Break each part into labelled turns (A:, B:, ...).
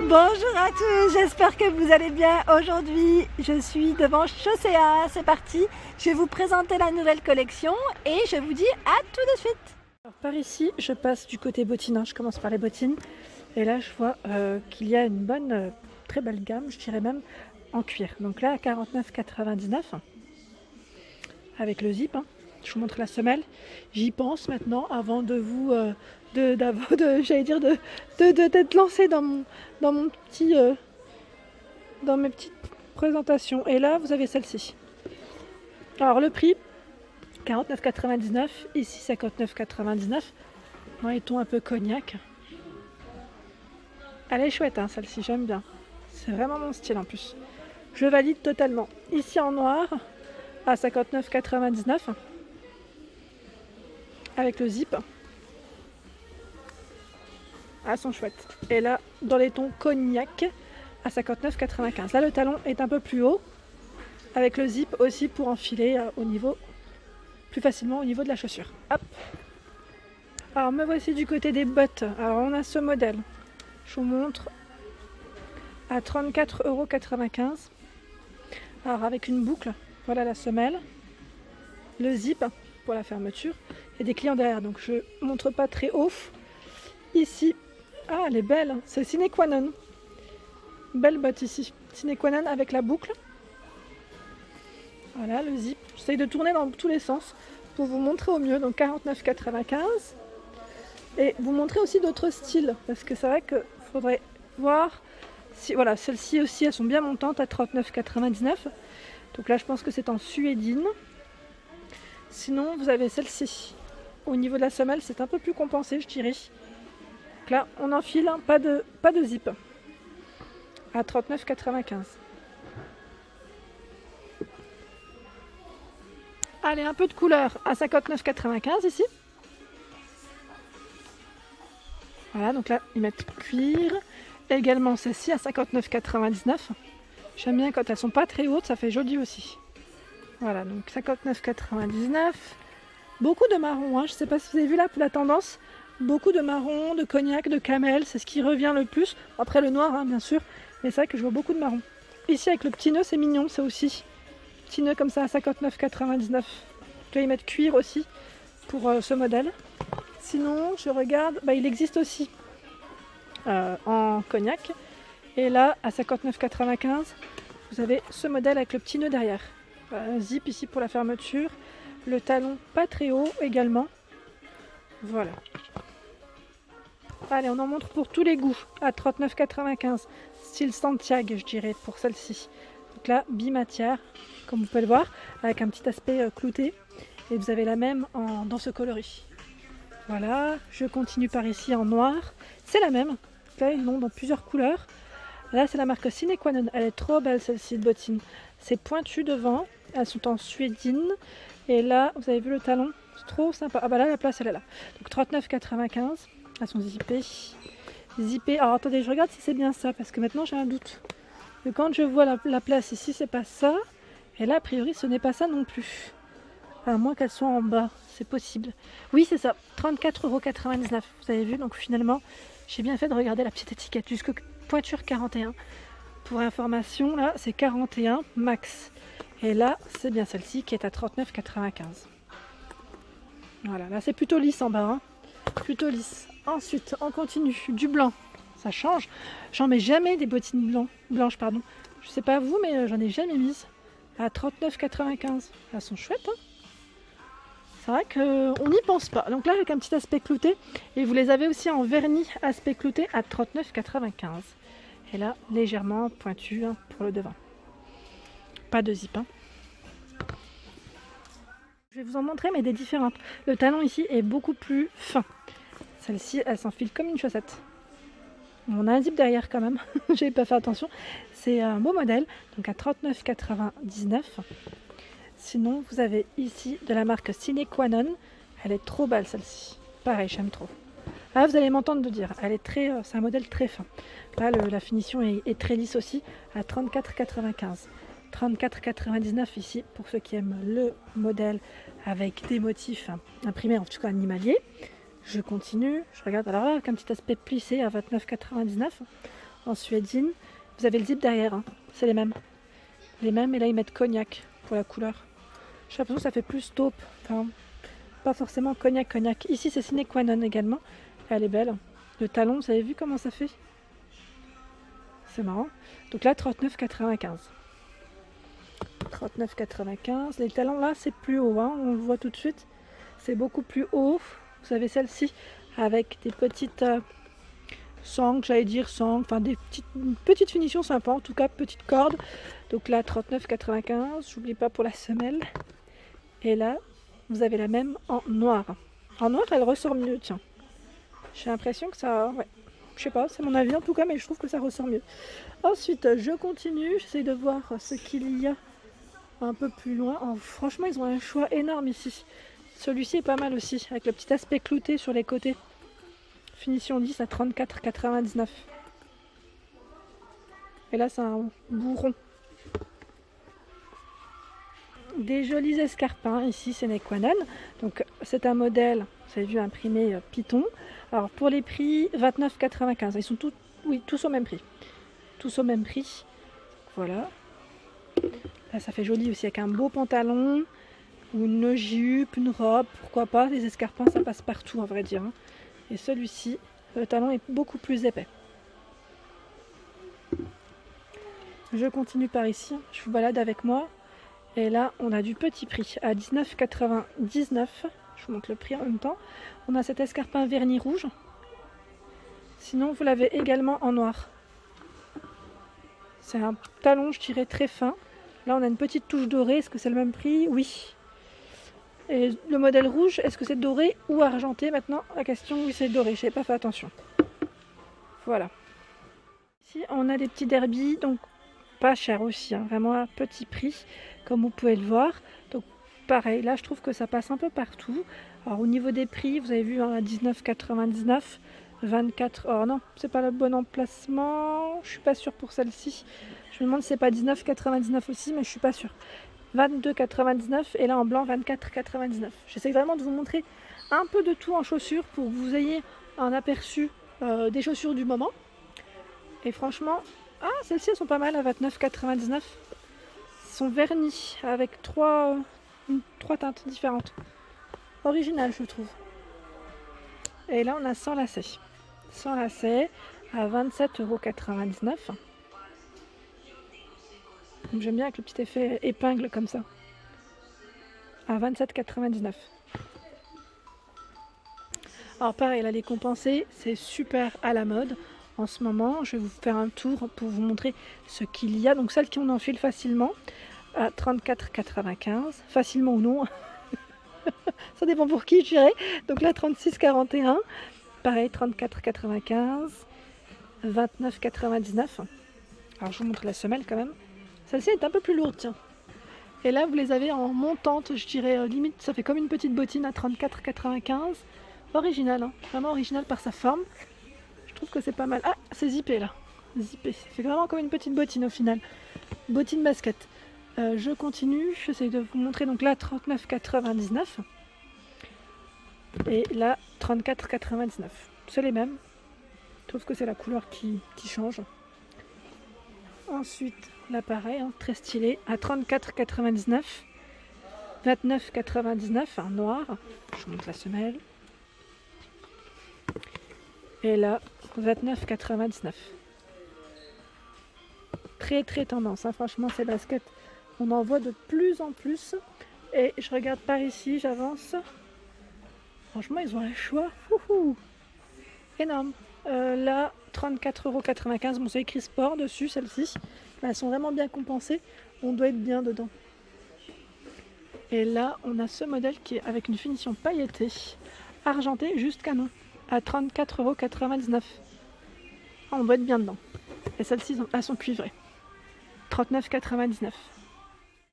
A: Bonjour à tous, j'espère que vous allez bien. Aujourd'hui, je suis devant Chaussea. C'est parti, je vais vous présenter la nouvelle collection et je vous dis à tout de suite. Alors, par ici, je passe du côté bottines, je commence par les bottines. Et là, je vois qu'il y a une bonne, très belle gamme, je dirais même en cuir. Donc là, à 49,99 avec le zip. Je vous montre la semelle. J'y pense maintenant avant de vous, j'allais dire d'être lancé dans mon petit, dans mes petites présentations. Et là, vous avez celle-ci. Alors le prix, 49,99. Ici, 59,99. Dans les tons un peu cognac. Elle est chouette, celle-ci, j'aime bien. C'est vraiment mon style en plus. Je valide totalement. Ici en noir, à 59,99. Avec le zip. Elles sont chouettes. Et là, dans les tons cognac, à 59,95. Là, le talon est un peu plus haut, avec le zip aussi pour enfiler plus facilement au niveau de la chaussure. Hop. Alors, me voici du côté des bottes. Alors, on a ce modèle. Je vous montre à 34,95 €. Alors, avec une boucle, voilà la semelle, le zip pour la fermeture. Il y a des clients derrière, donc je ne montre pas très haut. Ici, elle est belle, c'est sine qua non. Belle botte ici, sine qua non avec la boucle. Voilà le zip. J'essaye de tourner dans tous les sens pour vous montrer au mieux. Donc 49,95. Et vous montrer aussi d'autres styles, parce que c'est vrai qu'il faudrait voir si, voilà, celles-ci aussi, elles sont bien montantes à 39,99. Donc là, je pense que c'est en suédine. Sinon, vous avez celle-ci. Au niveau de la semelle, c'est un peu plus compensé, je dirais. Donc là, on enfile, pas de zip. À 39,95. Allez, un peu de couleur à 59,95 ici. Voilà, donc là, ils mettent cuir. Également celle-ci à 59,99. J'aime bien quand elles sont pas très hautes, ça fait joli aussi. Voilà, donc 59,99. Beaucoup de marron, je ne sais pas si vous avez vu là la tendance. Beaucoup de marron, de cognac, de camel, c'est ce qui revient le plus. Après le noir, bien sûr, mais c'est vrai que je vois beaucoup de marron. Ici avec le petit nœud, c'est mignon, ça aussi. Petit nœud comme ça à 59,99. Là, ils mettent cuir aussi pour ce modèle. Sinon, je regarde, il existe aussi en cognac. Et là, à 59,95, vous avez ce modèle avec le petit nœud derrière. Un zip ici pour la fermeture. Le talon pas très haut également. Voilà. Allez, on en montre pour tous les goûts à 39,95. Style Santiago, je dirais, pour celle-ci. Donc là, bimatière, comme vous pouvez le voir, avec un petit aspect clouté. Et vous avez la même dans ce coloris. Voilà, je continue par ici en noir. C'est la même. Là, ils l'ont dans plusieurs couleurs. Là, c'est la marque Sine Qua Non. Elle est trop belle, celle-ci de bottine. C'est pointu devant. Elles sont en suédine. Et là, vous avez vu le talon, c'est trop sympa. Ah bah là, la place, elle est là. Donc 39,95. Elles sont zippées. Zippées. Alors attendez, je regarde si c'est bien ça, parce que maintenant j'ai un doute. Et quand je vois la place ici, c'est pas ça. Et là, a priori, ce n'est pas ça non plus. À moins qu'elles soient en bas, c'est possible. Oui, c'est ça, 34,99 €. Vous avez vu, donc finalement, j'ai bien fait de regarder la petite étiquette. Jusque pointure 41. Pour information, là, c'est 41 max. Et là, c'est bien celle-ci qui est à 39,95. Voilà, là c'est plutôt lisse en bas. Plutôt lisse. Ensuite, on continue. Du blanc. Ça change. J'en mets jamais des bottines blanches. Je sais pas vous, mais j'en ai jamais mises. À 39,95. Elles sont chouettes. C'est vrai qu'on n'y pense pas. Donc là, avec un petit aspect clouté. Et vous les avez aussi en vernis aspect clouté à 39,95. Et là, légèrement pointu pour le devant. Pas de zip. Je vais vous en montrer, mais des différentes. Le talon ici est beaucoup plus fin. Celle-ci, elle s'enfile comme une chaussette. On a un zip derrière quand même. J'avais pas fait attention. C'est un beau modèle, donc à 39,99. Sinon, vous avez ici de la marque Sine Qua Non. Elle est trop belle celle-ci. Pareil, j'aime trop. Ah, vous allez m'entendre le dire. C'est un modèle très fin. Là, la finition est très lisse aussi, à 34,95. 34,99 ici pour ceux qui aiment le modèle avec des motifs imprimés, en tout cas animaliers. Je continue, je regarde, alors là avec un petit aspect plissé à 29,99. en suédine. Vous avez le zip derrière, hein. C'est les mêmes. Les mêmes, et là ils mettent cognac pour la couleur. J'ai l'impression que ça fait plus taupe. Enfin, pas forcément cognac. Ici c'est sine qua non également. Elle est belle. Le talon, vous avez vu comment ça fait? C'est marrant. Donc là, 39,95. 39,95. Les talons là, c'est plus haut, hein. On le voit tout de suite. C'est beaucoup plus haut. Vous avez celle-ci avec des petites sangles, j'allais dire sangles, enfin des petites finitions sympas, en tout cas petites cordes. Donc là, 39,95. J'oublie pas pour la semelle. Et là, vous avez la même en noir. En noir, elle ressort mieux, tiens. J'ai l'impression que ça... Ouais. Je sais pas, c'est mon avis en tout cas, mais je trouve que ça ressort mieux. Ensuite, je continue. J'essaie de voir ce qu'il y a un peu plus loin. Oh, franchement, ils ont un choix énorme ici. Celui-ci est pas mal aussi, avec le petit aspect clouté sur les côtés. Finition 10 à 34,99. Et là, c'est un bourron. Des jolis escarpins, ici c'est Nequanon. Donc c'est un modèle, vous avez vu, imprimé Python. Alors pour les prix, 29,95. Ils sont tous au même prix. Tous au même prix. Voilà. Là ça fait joli aussi avec un beau pantalon, ou une jupe, une robe, pourquoi pas. Les escarpins ça passe partout à vrai dire. Et celui-ci, le talon est beaucoup plus épais. Je continue par ici, je vous balade avec moi. Et là, on a du petit prix à 19,99. Je vous montre le prix en même temps. On a cet escarpin vernis rouge. Sinon, vous l'avez également en noir. C'est un talon, je dirais, très fin. Là, on a une petite touche dorée. Est-ce que c'est le même prix? Oui. Et le modèle rouge, est-ce que c'est doré ou argenté? Maintenant, la question, oui, c'est doré. Je n'ai pas fait attention. Voilà. Ici, on a des petits derbies, donc pas cher aussi, hein, vraiment à petit prix, comme vous pouvez le voir. Donc pareil, là je trouve que ça passe un peu partout. Alors au niveau des prix, vous avez vu, hein, à 19,99, 24. Oh non, c'est pas le bon emplacement. Je suis pas sûre pour celle-ci. Je me demande si c'est pas 19,99 aussi, mais je suis pas sûre. 22,99 et là en blanc 24,99. J'essaie vraiment de vous montrer un peu de tout en chaussures pour que vous ayez un aperçu des chaussures du moment. Et franchement, ah, celles-ci elles sont pas mal à 29,99. Elles sont vernies avec trois teintes différentes. Original, je trouve. Et là, on a 100 lacets. 100 lacets à 27,99 €. J'aime bien avec le petit effet épingle comme ça. À 27,99 €. Alors pareil, là, les compensés, c'est super à la mode. En ce moment, je vais vous faire un tour pour vous montrer ce qu'il y a. Donc celles qui on enfile facilement à 34,95. Facilement ou non. Ça dépend pour qui, je dirais. Donc là, 36,41. Pareil, 34,95. 29,99. Alors je vous montre la semelle quand même. Celle-ci est un peu plus lourde, tiens. Et là, vous les avez en montante, je dirais, limite, ça fait comme une petite bottine à 34,95. Original, hein. Vraiment original par sa forme. Je trouve que c'est pas mal. Ah, c'est zippé là. Zippé. Ça fait vraiment comme une petite bottine au final. Bottine basket. Je continue. J'essaie de vous montrer. Donc là, 39,99. Et là, 34,99. C'est les mêmes. Je trouve que c'est la couleur qui change. Ensuite, là pareil, hein, très stylé. À 34,99. 29,99. Un noir. Je vous montre la semelle. Et là, 29,99. Très tendance, hein. Franchement ces baskets, on en voit de plus en plus. Et je regarde par ici, j'avance. Franchement, ils ont un choix énorme. Là, 34,95 €. Bon, c'est écrit sport dessus, celles-ci. Elles sont vraiment bien compensées. On doit être bien dedans. Et là, on a ce modèle qui est avec une finition pailletée, argentée, juste canon, à 34,99 €. Ah, on doit être bien dedans. Et celles-ci, elles sont cuivrées. 39,99 €.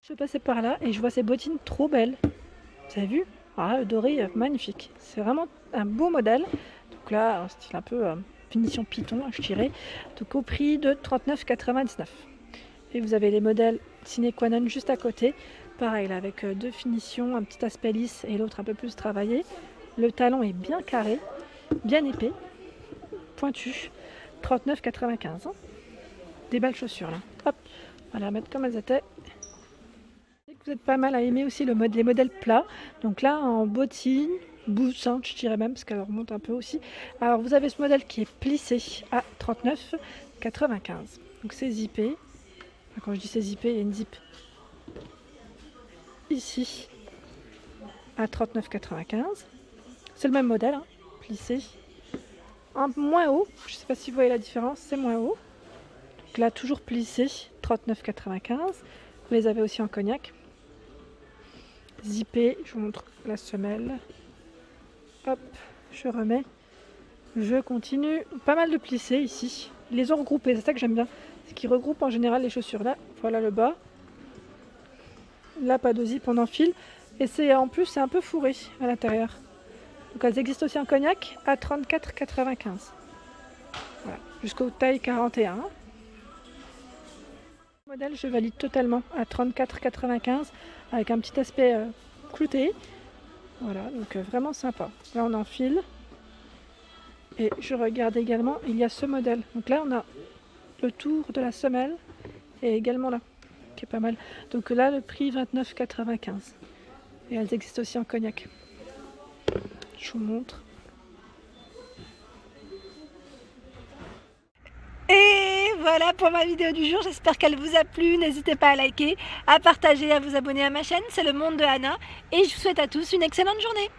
A: Je passais par là et je vois ces bottines trop belles. Vous avez vu? Ah, le doré, magnifique. C'est vraiment un beau modèle. Donc là, un style un peu finition Python, je dirais. Donc au prix de 39,99 €. Et vous avez les modèles sine qua non juste à côté. Pareil, là, avec deux finitions, un petit aspect lisse et l'autre un peu plus travaillé. Le talon est bien carré, bien épais, pointu. 39,95 €. Des belles chaussures là. Hop, on va les remettre comme elles étaient. Vous êtes pas mal à aimer aussi les modèles plats. Donc là en bottine, boots, je dirais même, parce qu'elle remonte un peu aussi. Alors vous avez ce modèle qui est plissé à 39,95 €. Donc c'est zippé. Enfin, quand je dis c'est zippé, il y a une zip ici à 39,95 €. C'est le même modèle, hein, plissé. Un moins haut, je ne sais pas si vous voyez la différence, c'est moins haut. Donc là toujours plissé, 39,95 €. Vous les avez aussi en cognac. Zippé, je vous montre la semelle. Hop, je remets. Je continue. Pas mal de plissés ici. Ils les ont regroupés, c'est ça que j'aime bien. C'est qu'ils regroupent en général les chaussures. Là, voilà le bas. Là, pas de zip, on enfile. Et c'est en plus, c'est un peu fourré à l'intérieur. Donc elles existent aussi en cognac à 34,95 €. Voilà, jusqu'au taille 41. Le modèle, je valide totalement à 34,95 € avec un petit aspect clouté. Voilà, donc vraiment sympa. Là, on enfile. Et je regarde également, il y a ce modèle. Donc là, on a le tour de la semelle et également là, qui est pas mal. Donc là, le prix 29,95 €. Et elles existent aussi en cognac. Je vous montre. Et voilà pour ma vidéo du jour, j'espère qu'elle vous a plu. N'hésitez pas à liker, à partager, à vous abonner à ma chaîne, c'est le monde de Anna. Et je vous souhaite à tous une excellente journée.